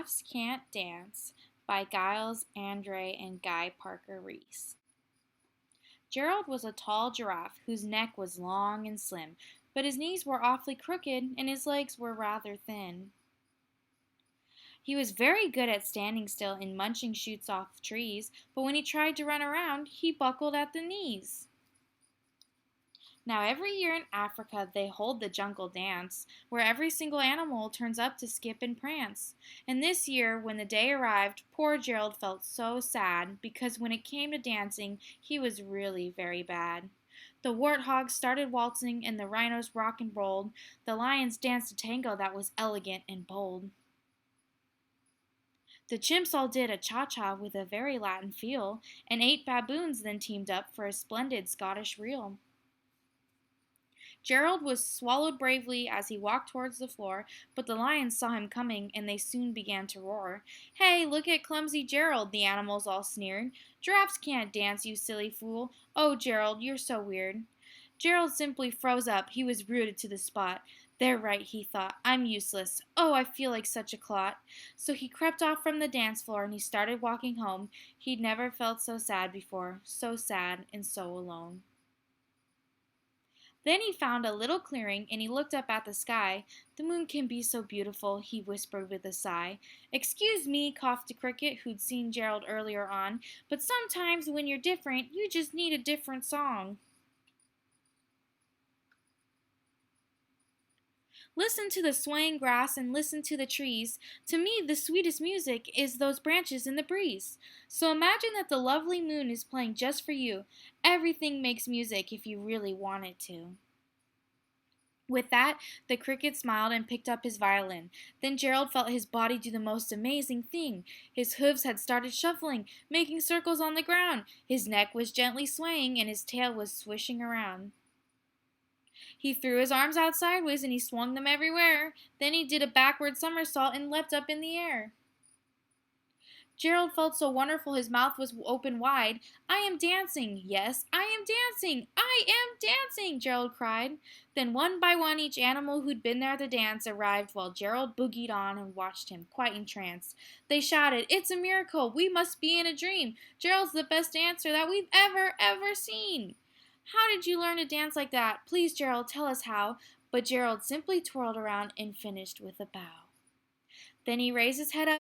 Giraffes Can't Dance by Giles Andre and Guy Parker Reese. Gerald was a tall giraffe whose neck was long and slim, but his knees were awfully crooked and his legs were rather thin. He was very good at standing still and munching shoots off trees, but when he tried to run around, he buckled at the knees. Now, every year in Africa, they hold the jungle dance, where every single animal turns up to skip and prance. And this year, when the day arrived, poor Gerald felt so sad, because when it came to dancing, he was really very bad. The warthogs started waltzing, and the rhinos rock and rolled. The lions danced a tango that was elegant and bold. The chimps all did a cha-cha with a very Latin feel, and 8 baboons then teamed up for a splendid Scottish reel. Gerald was swallowed bravely as he walked towards the floor, but the lions saw him coming, and they soon began to roar. "Hey, look at clumsy Gerald," the animals all sneered. "Giraffes can't dance, you silly fool. Oh, Gerald, you're so weird." Gerald simply froze up. He was rooted to the spot. "They're right," he thought. "I'm useless. Oh, I feel like such a clot." So he crept off from the dance floor, and he started walking home. He'd never felt so sad before, so sad and so alone. Then he found a little clearing, and he looked up at the sky. "The moon can be so beautiful," he whispered with a sigh. "Excuse me," coughed a cricket who'd seen Gerald earlier on, "but sometimes when you're different, you just need a different song." Listen to the swaying grass and listen to the trees. To me, the sweetest music is those branches in the breeze. So imagine that the lovely moon is playing just for you. Everything makes music if you really want it to. With that, the cricket smiled and picked up his violin. Then Gerald felt his body do the most amazing thing. His hooves had started shuffling, making circles on the ground. His neck was gently swaying, and his tail was swishing around. He threw his arms out sideways and he swung them everywhere. Then he did a backward somersault and leapt up in the air. Gerald felt so wonderful his mouth was open wide. "I am dancing! Yes, I am dancing! I am dancing!" Gerald cried. Then one by one each animal who'd been there at the dance arrived while Gerald boogied on and watched him, quite entranced. They shouted, "It's a miracle! We must be in a dream! Gerald's the best dancer that we've ever seen!" "How did you learn to dance like that? Please, Gerald, tell us how." But Gerald simply twirled around and finished with a bow. Then he raised his head up